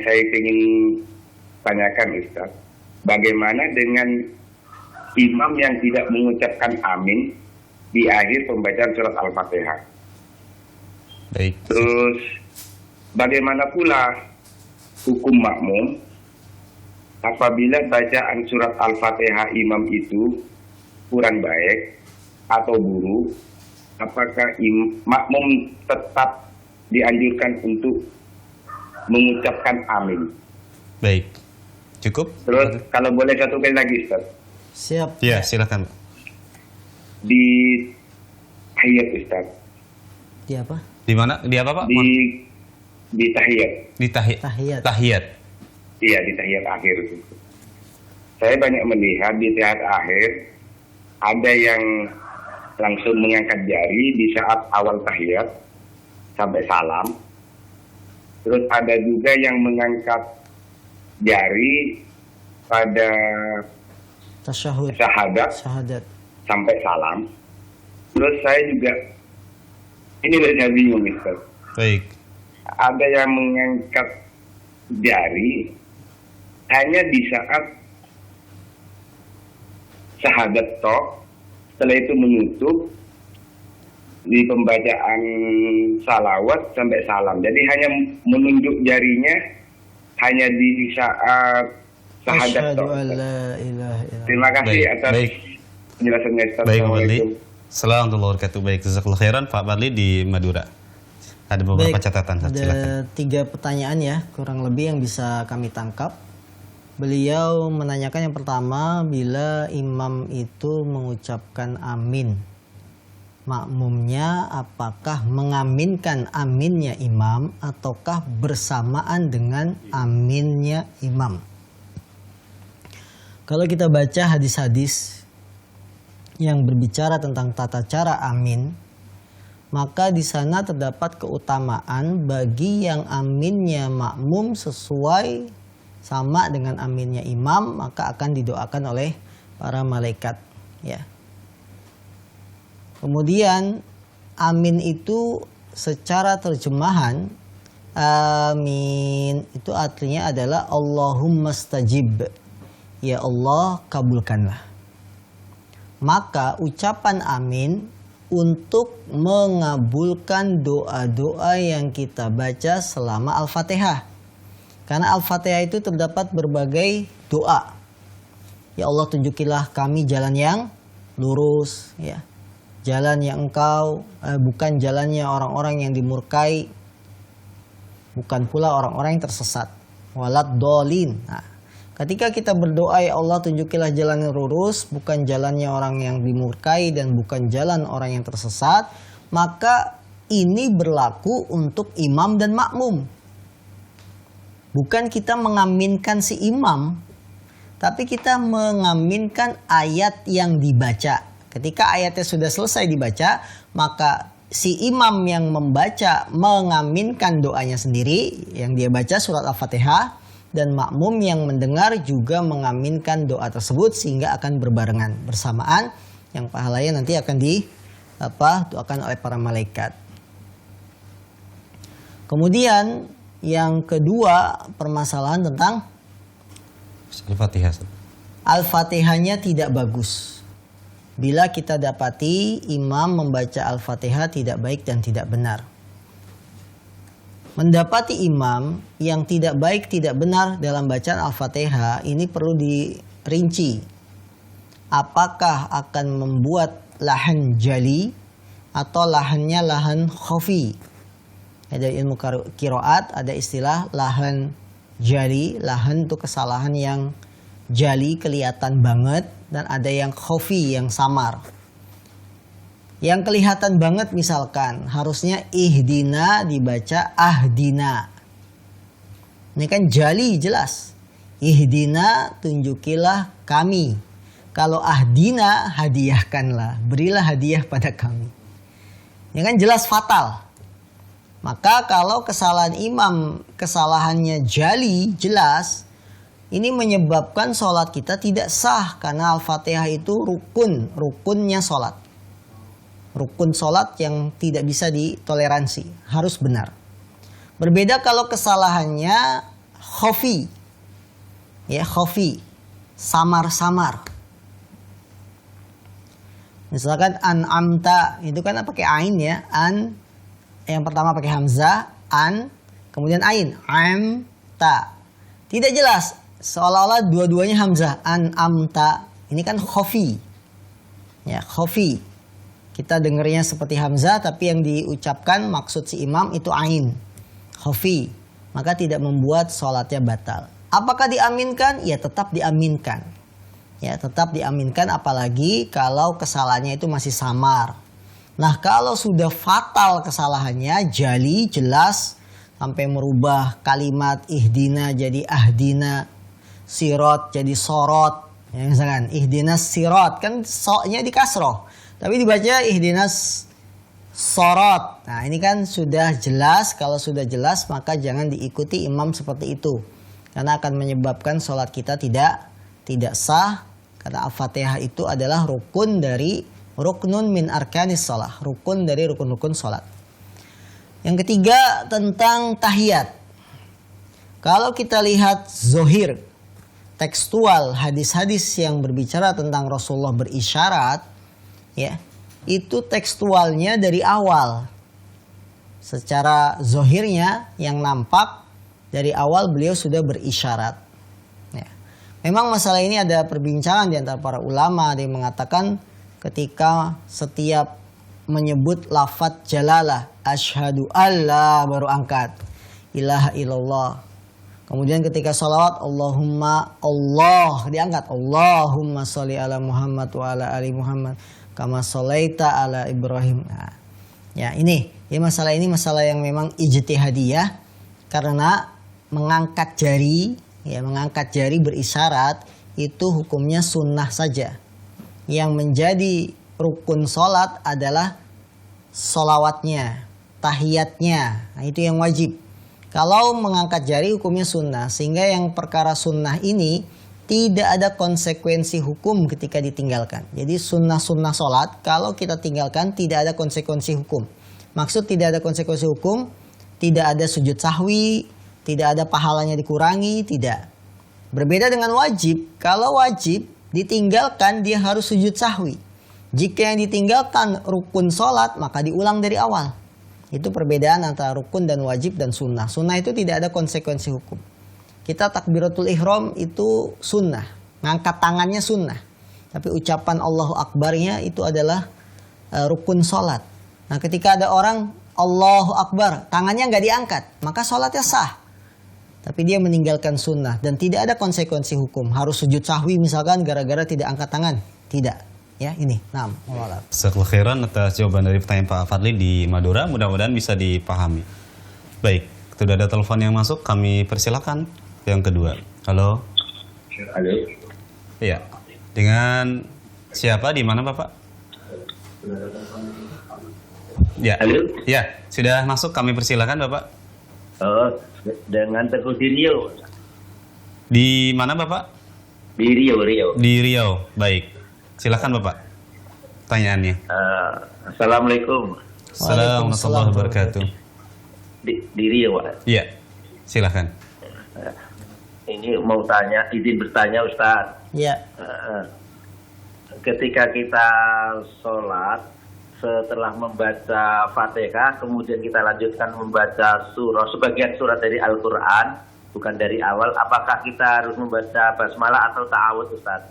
saya ingin tanyakan Ustaz, bagaimana dengan imam yang tidak mengucapkan amin di akhir pembacaan surat Al-Fatihah? Baik. Terus bagaimana pula hukum makmum apabila bacaan surat Al-Fatihah imam itu kurang baik atau buruk, apakah makmum tetap dianjurkan untuk mengucapkan amin? Baik. Cukup? Terus kalau boleh satu kali lagi Ustaz, siap. Ya, silakan. di tahiyat Ustaz, Di apa? Di mana? Di apa, Pak? di tahiyat. Di Tahiyat. tahiyat. Iya, di tahiyat akhir. Saya banyak melihat di tahiyat akhir ada yang langsung mengangkat jari di saat awal tahiyat sampai salam. Terus ada juga yang mengangkat jari pada Tasyahud. syahadat Syahadat. sampai salam. Terus saya juga ini saya bingung Ustaz. Baik. Ada yang mengangkat jari hanya di saat syahadat toh, setelah itu menutup di pembacaan salawat sampai salam. Jadi hanya menunjuk jarinya hanya di saat syahadat Asyhadu toh. an la ilaha illallah. Terima kasih Baik, atas baik. penjelasannya Ustaz. Baik, Pak Fadli. Assalamualaikum. Assalamualaikum warahmatullahi wabarakatuh. Baik, jazakallahu khairan Pak Fadli di Madura. Ada beberapa Baik, catatan, ada silakan. 3 pertanyaan ya, kurang lebih yang bisa kami tangkap. Beliau menanyakan yang pertama, bila imam itu mengucapkan amin, makmumnya apakah mengaminkan aminnya imam ataukah bersamaan dengan aminnya imam? Kalau kita baca hadis-hadis yang berbicara tentang tata cara amin, maka di sana terdapat keutamaan bagi yang aminnya makmum sesuai sama dengan aminnya imam, maka akan didoakan oleh para malaikat, ya. Kemudian amin itu secara terjemahan, amin itu artinya adalah Allahumma stajib, ya Allah kabulkanlah. Maka ucapan amin untuk mengabulkan doa-doa yang kita baca selama Al-Fatihah. Karena Al-Fatihah itu terdapat berbagai doa. Ya Allah, tunjukilah kami jalan yang lurus, ya. Jalan yang engkau, bukan jalannya orang-orang yang dimurkai, bukan pula orang-orang yang tersesat. Walad dolin. Nah, ketika kita berdoa, ya Allah tunjukilah jalan yang lurus, bukan jalannya orang yang dimurkai dan bukan jalan orang yang tersesat, maka ini berlaku untuk imam dan makmum. Bukan kita mengaminkan si imam, tapi kita mengaminkan ayat yang dibaca. Ketika ayatnya sudah selesai dibaca, maka si imam yang membaca mengaminkan doanya sendiri, yang dia baca surat Al-Fatihah, dan makmum yang mendengar juga mengaminkan doa tersebut sehingga akan berbarengan bersamaan, yang pahalanya nanti akan doakan oleh para malaikat. Kemudian yang kedua permasalahan tentang Al-Fatihah. Al-Fatihahnya tidak bagus. Bila kita dapati imam membaca Al-Fatihah tidak baik dan tidak benar. Mendapati imam yang tidak baik, tidak benar dalam bacaan Al-Fatihah, ini perlu dirinci. Apakah akan membuat lahan jali atau lahannya lahan khafi? Dari ilmu qiraat ada istilah lahan jali. Lahan itu kesalahan yang jali, kelihatan banget, dan ada yang khafi, yang samar. Yang kelihatan banget misalkan harusnya ihdina dibaca ahdina. Ini kan jali jelas. Ihdina tunjukilah kami. Kalau ahdina hadiahkanlah, berilah hadiah pada kami. Ini kan jelas fatal. Maka kalau kesalahan imam, kesalahannya jali, jelas, ini menyebabkan sholat kita tidak sah. Karena Al-Fatihah itu rukunnya sholat. Rukun sholat yang tidak bisa ditoleransi, harus benar. Berbeda kalau kesalahannya khafi, ya khafi, samar-samar. Misalkan an'amta, itu kan pakai ain ya, an, yang pertama pakai hamzah, an, kemudian ain, amta. Tidak jelas, seolah-olah dua-duanya hamzah, an'amta. Ini kan khafi, ya khafi. Kita dengarnya seperti hamzah, tapi yang diucapkan maksud si imam itu ain, khafi. Maka tidak membuat sholatnya batal. Apakah diaminkan? Ya tetap diaminkan. Ya tetap diaminkan, apalagi kalau kesalahannya itu masih samar. Nah kalau sudah fatal kesalahannya, jali, jelas, sampai merubah kalimat ihdina jadi ahdina, sirot jadi sorot. Ya, misalkan ihdina sirot, kan so-nya di kasroh. Tapi dibaca ihdinas sorot. Nah ini kan sudah jelas. Kalau sudah jelas maka jangan diikuti imam seperti itu. Karena akan menyebabkan sholat kita tidak sah. Karena Al-Fatihah itu adalah ruknun min arkanis sholat. Rukun dari rukun-rukun sholat. Yang ketiga tentang tahiyat. Kalau kita lihat zohir, tekstual hadis-hadis yang berbicara tentang Rasulullah berisyarat, ya, itu tekstualnya dari awal. Secara zohirnya yang nampak dari awal beliau sudah berisyarat. Ya. Memang masalah ini ada perbincangan di antara para ulama. Ada yang mengatakan ketika setiap menyebut lafadz jalalah, asyhadu alla, baru angkat ilaha illallah. Kemudian ketika sholawat Allahumma, Allah diangkat, Allahumma sholli ala Muhammad wa ala ali Muhammad kama sholaita ala Ibrahim. Nah, ya ini, ya masalah ini masalah yang memang ijtihadiyah, karena mengangkat jari berisyarat itu hukumnya sunnah saja. Yang menjadi rukun sholat adalah sholawatnya, tahiyatnya. Nah, itu yang wajib. Kalau mengangkat jari hukumnya sunnah, sehingga yang perkara sunnah ini tidak ada konsekuensi hukum ketika ditinggalkan. Jadi sunnah-sunnah sholat kalau kita tinggalkan tidak ada konsekuensi hukum. Maksud tidak ada konsekuensi hukum, tidak ada sujud sahwi, tidak ada pahalanya dikurangi, tidak. Berbeda dengan wajib. Kalau wajib ditinggalkan dia harus sujud sahwi. Jika yang ditinggalkan rukun sholat maka diulang dari awal. Itu perbedaan antara rukun dan wajib dan sunnah. Sunnah itu tidak ada konsekuensi hukum. Kita takbiratul ihram itu sunnah. Ngangkat tangannya sunnah. Tapi ucapan Allahu Akbarnya itu adalah rukun sholat. Nah ketika ada orang Allahu Akbar, tangannya nggak diangkat, maka sholatnya sah. Tapi dia meninggalkan sunnah dan tidak ada konsekuensi hukum. Harus sujud sahwi misalkan gara-gara tidak angkat tangan. Tidak. Ya ini. Naam. Jazakallahu khairan atas jawaban dari pertanyaan Pak Fadli di Madura. Mudah-mudahan bisa dipahami. Baik, sudah ada telepon yang masuk. Kami persilakan yang kedua. Halo. Halo. Iya. Dengan siapa, di mana Bapak? Ya. Halo. Ya, sudah masuk. Kami persilakan Bapak. Oh, dengan Teguh di Riau. Di mana Bapak? Di Riau. Di Riau. Baik. Silakan Bapak. Pertanyaannya. Assalamualaikum. Assalamualaikum warahmatullahi wabarakatuh. Di Riau, Pak. Iya. Silahkan. Ini mau tanya, izin bertanya Ustaz. Ya. Ketika kita sholat, setelah membaca Fatihah, kemudian kita lanjutkan membaca sebagian surat dari Al-Quran, bukan dari awal, apakah kita harus membaca basmalah atau ta'awudz Ustaz?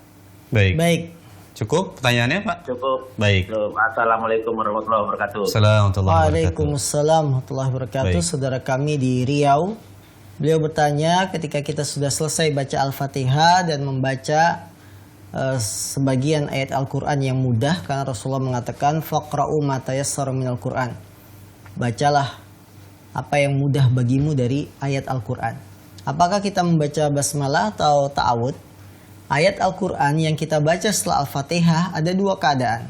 Baik. Cukup pertanyaannya Pak? Cukup. Baik. Assalamualaikum warahmatullahi wabarakatuh. Assalamualaikum warahmatullahi wabarakatuh. Waalaikumsalam warahmatullahi wabarakatuh. Baik. Saudara kami di Riau, beliau bertanya ketika kita sudah selesai baca Al-Fatihah dan membaca sebagian ayat Al-Quran yang mudah, karena Rasulullah mengatakan faqra'u ma tayassara minal Quran. Bacalah apa yang mudah bagimu dari ayat Al-Quran. Apakah kita membaca basmalah atau ta'awud? Ayat Al-Quran yang kita baca setelah Al-Fatihah ada dua keadaan.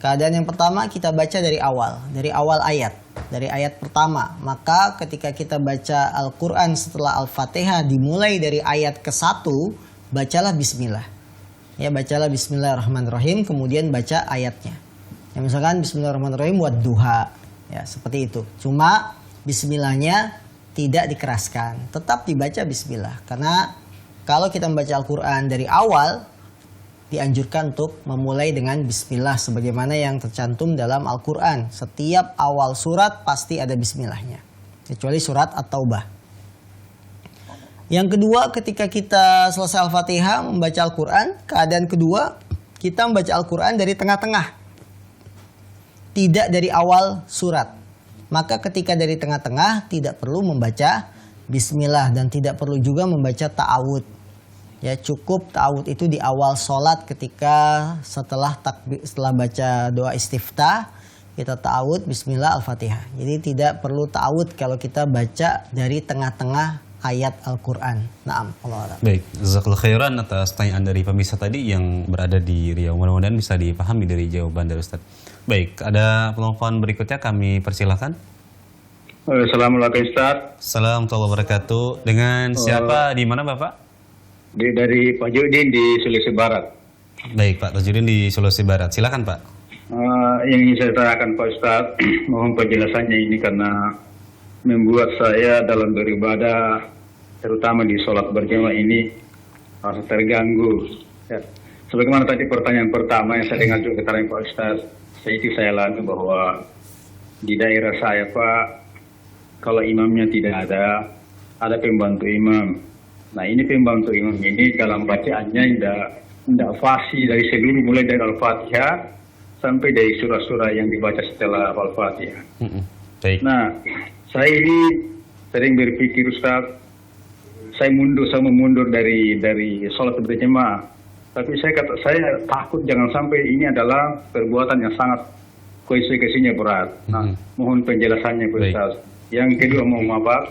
Keadaan yang pertama kita baca dari awal ayat, dari ayat pertama. Maka ketika kita baca Al-Quran setelah Al-Fatihah dimulai dari ayat ke-1, bacalah bismillah. Ya, bacalah bismillahirrahmanirrahim, kemudian baca ayatnya. Ya, misalkan bismillahirrahmanirrahim wadduha. Ya, seperti itu. Cuma bismillahnya tidak dikeraskan, tetap dibaca bismillah. Karena kalau kita membaca Al-Quran dari awal, dianjurkan untuk memulai dengan bismillah sebagaimana yang tercantum dalam Al-Quran. Setiap awal surat pasti ada bismillahnya, kecuali surat At-Taubah. Yang kedua, ketika kita selesai Al-Fatihah membaca Al-Quran, keadaan kedua kita membaca Al-Quran dari tengah-tengah, tidak dari awal surat. Maka ketika dari tengah-tengah tidak perlu membaca bismillah dan tidak perlu juga membaca ta'awud. Ya, cukup ta'awud itu di awal sholat ketika setelah baca doa istiftah kita ta'awud bismillah Al-Fatihah. Jadi tidak perlu ta'awud kalau kita baca dari tengah-tengah ayat Al-Quran. Naam, Allah. Baik, jazakallahu khairan atas pertanyaan dari pemirsa tadi yang berada di Riau. Mudah-mudahan bisa dipahami dari jawaban dari Ustaz. Baik, ada penelpon berikutnya kami persilahkan. Assalamualaikum Ustaz. Assalamualaikum warahmatullahi wabarakatuh. Dengan siapa, di mana Bapak? Dari Pak Judin di Sulawesi Barat. Baik, Pak Tajudin di Sulawesi Barat. Silakan Pak. Yang ingin saya tanyakan Pak Ustaz, mohon penjelasannya ini karena membuat saya dalam beribadah, terutama di sholat berjamaah ini, merasa terganggu. Ya. Sebagaimana tadi pertanyaan pertama yang saya dengar juga keterangan Pak Ustaz, saya alami bahwa di daerah saya Pak, kalau imamnya tidak ada pembantu imam. Nah ini pembantu imam ini dalam bacaannya tidak fasih dari seluruh, mulai dari Al-Fatihah sampai dari surah-surah yang dibaca setelah Al-Fatihah. Baik. Nah, saya ini sering berpikir Ustaz, saya mundur dari sholat berjamaah. Tapi saya takut jangan sampai ini adalah perbuatan yang sangat konsekuensinya berat. Nah, mohon penjelasannya Pak Ustaz. Yang kedua, mohon maaf,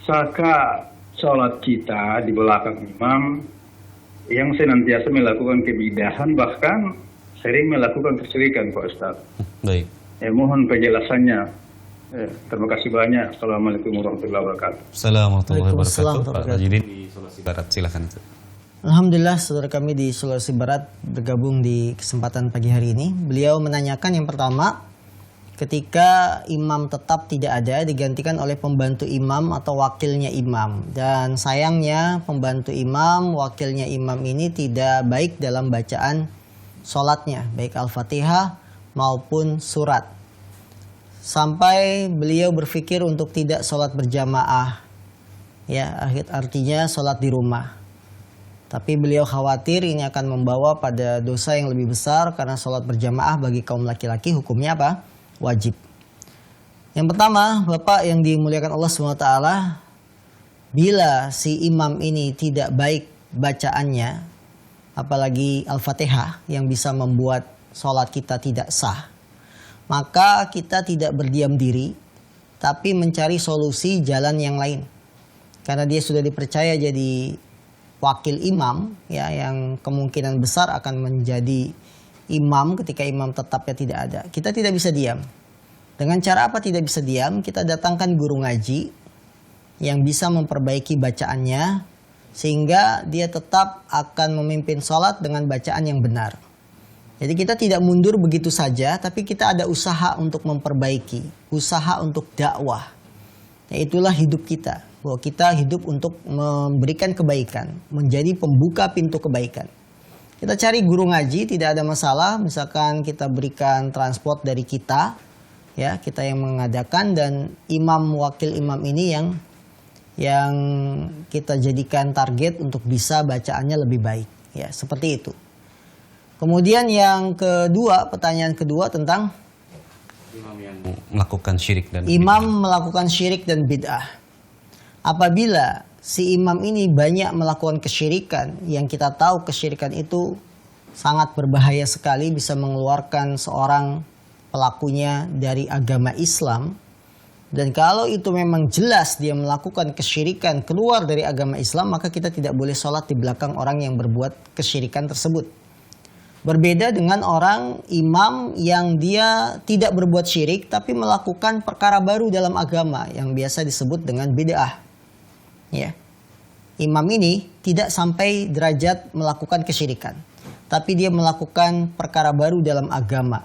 saka sholat kita di belakang imam yang senantiasa melakukan kebidahan, bahkan sering melakukan kesyirikan Pak Ustaz. Baik. Mohon penjelasannya. Terima kasih banyak. Assalamualaikum warahmatullahi wabarakatuh. Assalamualaikum warahmatullahi Waalaikumsalam wabarakatuh. Pak Tajudin di Sulawesi Barat. Silakan. Alhamdulillah saudara kami di Sulawesi Barat bergabung di kesempatan pagi hari ini. Beliau menanyakan yang pertama, ketika imam tetap tidak ada, digantikan oleh pembantu imam atau wakilnya imam. Dan sayangnya pembantu imam, wakilnya imam ini tidak baik dalam bacaan sholatnya, baik Al-Fatihah maupun surat. Sampai beliau berpikir untuk tidak sholat berjamaah. Ya, artinya sholat di rumah. Tapi beliau khawatir ini akan membawa pada dosa yang lebih besar karena sholat berjamaah bagi kaum laki-laki hukumnya apa? Wajib. Yang pertama, Bapak yang dimuliakan Allah SWT, bila si imam ini tidak baik bacaannya, apalagi Al-Fatihah yang bisa membuat sholat kita tidak sah, maka kita tidak berdiam diri, tapi mencari solusi jalan yang lain. Karena dia sudah dipercaya jadi wakil imam, ya, yang kemungkinan besar akan menjadi imam ketika imam tetapnya tidak ada. Kita tidak bisa diam. Dengan cara apa tidak bisa diam? Kita datangkan guru ngaji yang bisa memperbaiki bacaannya, sehingga dia tetap akan memimpin sholat dengan bacaan yang benar. Jadi kita tidak mundur begitu saja, tapi kita ada usaha untuk memperbaiki, usaha untuk dakwah. Yaitulah hidup kita. Bahwa kita hidup untuk memberikan kebaikan, menjadi pembuka pintu kebaikan. Kita cari guru ngaji, tidak ada masalah. Misalkan kita berikan transport dari kita, ya, kita yang mengadakan, dan imam, wakil imam ini yang kita jadikan target untuk bisa bacaannya lebih baik, ya, seperti itu. Kemudian yang kedua, pertanyaan kedua tentang Imam yang melakukan syirik dan imam melakukan syirik dan bid'ah. Apabila si imam ini banyak melakukan kesyirikan, yang kita tahu kesyirikan itu sangat berbahaya sekali, bisa mengeluarkan seorang pelakunya dari agama Islam. Dan kalau itu memang jelas dia melakukan kesyirikan keluar dari agama Islam, maka kita tidak boleh sholat di belakang orang yang berbuat kesyirikan tersebut. Berbeda dengan orang imam yang dia tidak berbuat syirik tapi melakukan perkara baru dalam agama yang biasa disebut dengan bid'ah. Ya. Imam ini tidak sampai derajat melakukan kesyirikan, tapi dia melakukan perkara baru dalam agama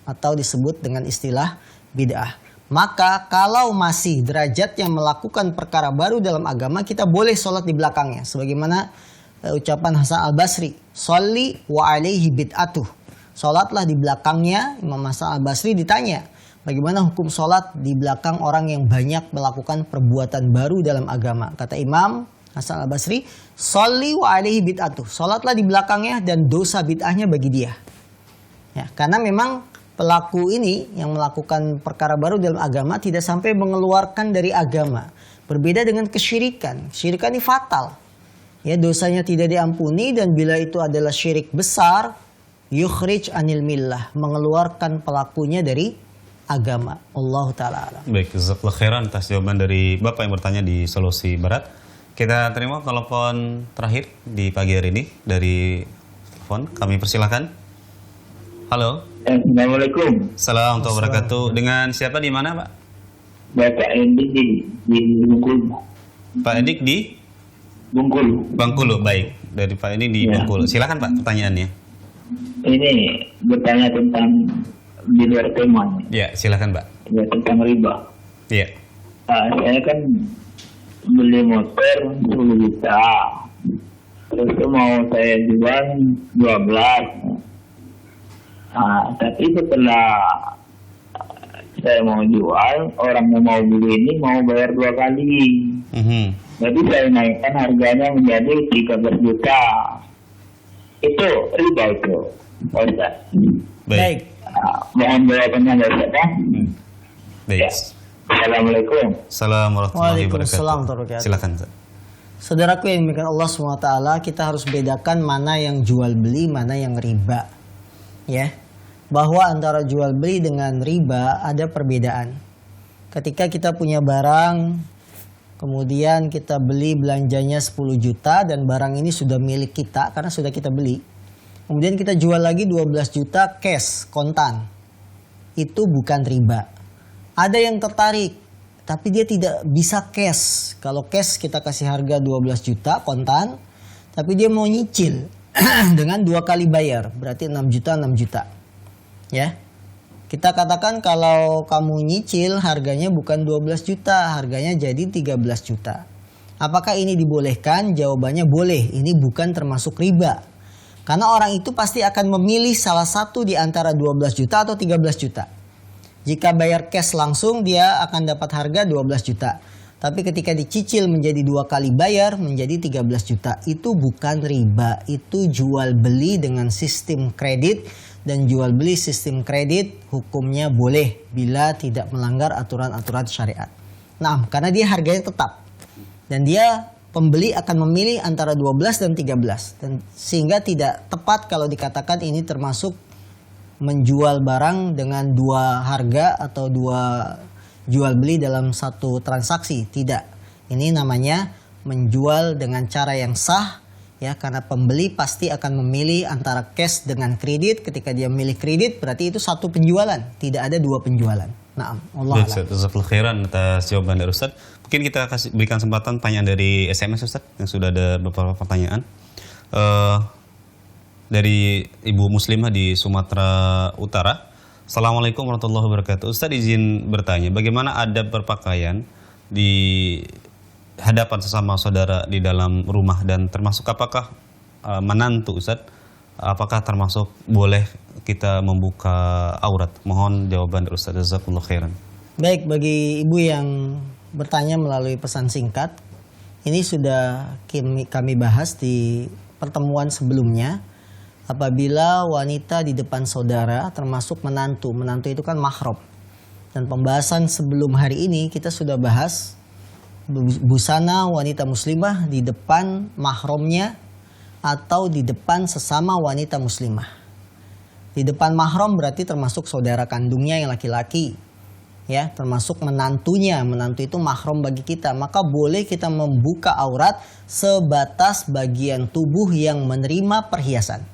atau disebut dengan istilah bid'ah. Maka kalau masih derajat yang melakukan perkara baru dalam agama, kita boleh sholat di belakangnya. Sebagaimana ucapan Hasan al-Basri, "Sholli wa alaihi bid'atuh." Sholatlah di belakangnya. Imam Hasan al-Basri ditanya, bagaimana hukum sholat di belakang orang yang banyak melakukan perbuatan baru dalam agama? Kata Imam Hasan al-Basri, "Sholli wa alaihi bid'atuh." Sholatlah di belakangnya dan dosa bid'ahnya bagi dia. Ya, karena memang pelaku ini yang melakukan perkara baru dalam agama tidak sampai mengeluarkan dari agama. Berbeda dengan kesyirikan. Kesyirikan ini fatal. Ya, dosanya tidak diampuni, dan bila itu adalah syirik besar, yukhrij anil millah, mengeluarkan pelakunya dari agama. Allah Ta'ala alam. Baik, jazakallahu khairan atas jawaban dari Bapak yang bertanya di Sulawesi Barat. Kita terima telepon terakhir di pagi hari ini dari telepon. Kami persilahkan. Halo. Assalamualaikum. Assalamualaikum warahmatullahi wabarakatuh. Dengan siapa di mana, Pak? Bapak Endi di Bengkulu. Pak Edik di Bengkulu. Bengkulu. Baik, dari Pak Edik di Ya. Bengkulu. Silakan Pak pertanyaannya. Ini bertanya tentang di luar tema, Ya, silakan Pak. ya, tentang riba. Iya. Saya kan beli motor 10 juta, terus itu mau saya jual 12. Tapi setelah saya mau jual, orang yang mau beli ini mau bayar 2 kali. Jadi saya naikkan harganya menjadi 13 juta. Itu riba itu, Ustaz. Baik. Mohon jawabannya, Ustaz. Baik. Ya. Assalamualaikum. Assalamualaikum warahmatullahi Waalaikumsalam wabarakatuh. warahmatullahi Silakan Ustaz. Saudaraku yang dimuliakan Allah SWT, kita harus bedakan mana yang jual beli, mana yang riba. Ya, bahwa antara jual beli dengan riba ada perbedaan. Ketika kita punya barang, kemudian kita beli belanjanya 10 juta dan barang ini sudah milik kita karena sudah kita beli. Kemudian kita jual lagi 12 juta cash, kontan. Itu bukan riba. Ada yang tertarik, tapi dia tidak bisa cash. Kalau cash kita kasih harga 12 juta kontan, tapi dia mau nyicil dengan 2 kali bayar, berarti 6 juta 6 juta. Ya. Kita katakan kalau kamu nyicil harganya bukan 12 juta, harganya jadi 13 juta. Apakah ini dibolehkan? Jawabannya boleh. Ini bukan termasuk riba. Karena orang itu pasti akan memilih salah satu di antara 12 juta atau 13 juta. Jika bayar cash langsung dia akan dapat harga 12 juta. Tapi ketika dicicil menjadi 2 kali bayar menjadi 13 juta. Itu bukan riba. Itu jual beli dengan sistem kredit. Dan jual beli sistem kredit hukumnya boleh bila tidak melanggar aturan-aturan syariat. Nah, karena dia harganya tetap. Dan dia pembeli akan memilih antara 12 dan 13. Dan sehingga tidak tepat kalau dikatakan ini termasuk menjual barang dengan 2 harga atau 2 jual beli dalam satu transaksi. Tidak. Ini namanya menjual dengan cara yang sah. Ya, karena pembeli pasti akan memilih antara cash dengan kredit. Ketika dia memilih kredit berarti itu satu penjualan, tidak ada 2 penjualan. Nah, Allah a'lam. Jazakallahu khairan atas jawaban dari Ustaz. Mungkin kita berikan kesempatan pertanyaan dari SMS Ustaz, yang sudah ada beberapa pertanyaan. Dari Ibu Muslimah di Sumatera Utara. Assalamualaikum warahmatullahi wabarakatuh. Ustaz izin bertanya, bagaimana adab berpakaian di hadapan sesama saudara di dalam rumah, dan termasuk apakah menantu Ustadz, apakah termasuk boleh kita membuka aurat? Mohon jawaban dari Ustadz. Jazakumullah khairan. Baik, bagi ibu yang bertanya melalui pesan singkat, ini sudah kami bahas di pertemuan sebelumnya. Apabila wanita di depan saudara termasuk menantu itu kan mahram. Dan pembahasan sebelum hari ini kita sudah bahas busana wanita muslimah di depan mahramnya atau di depan sesama wanita muslimah. Di depan mahram berarti termasuk saudara kandungnya yang laki-laki, ya, termasuk menantunya. Menantu itu mahram bagi kita, maka boleh kita membuka aurat sebatas bagian tubuh yang menerima perhiasan.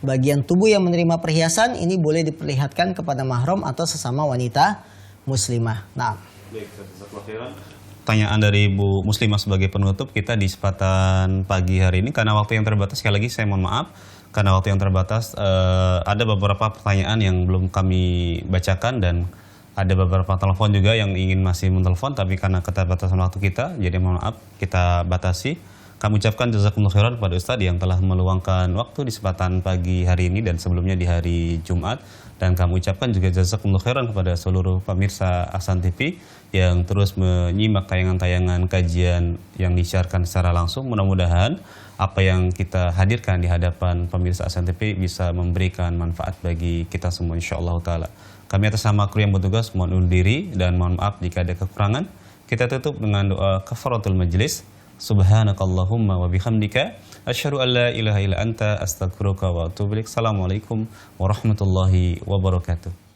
Bagian tubuh yang menerima perhiasan ini boleh diperlihatkan kepada mahram atau sesama wanita muslimah. Nah, pertanyaan dari Ibu Muslimah sebagai penutup kita di kesempatan pagi hari ini, karena waktu yang terbatas, sekali lagi saya mohon maaf karena waktu yang terbatas, ada beberapa pertanyaan yang belum kami bacakan dan ada beberapa telepon juga yang ingin masih menelpon, tapi karena keterbatasan waktu kita, jadi mohon maaf kita batasi. Kami ucapkan jazakumullah khairan kepada Ustadz yang telah meluangkan waktu di kesempatan pagi hari ini dan sebelumnya di hari Jumat. Dan kami ucapkan juga jazakumullah khairan kepada seluruh pemirsa Ahsan TV yang terus menyimak tayangan-tayangan kajian yang disiarkan secara langsung. Mudah-mudahan apa yang kita hadirkan di hadapan pemirsa Ahsan TV bisa memberikan manfaat bagi kita semua insyaallah ta'ala. Kami atas nama kru yang bertugas mohon undur diri dan mohon maaf jika ada kekurangan. Kita tutup dengan doa kafaratul majlis. Subhanakallahumma wa bihamdika asyhadu an la ilaha illa anta astaghfiruka wa atubu ilaik. Assalamualaikum warahmatullahi wabarakatuh.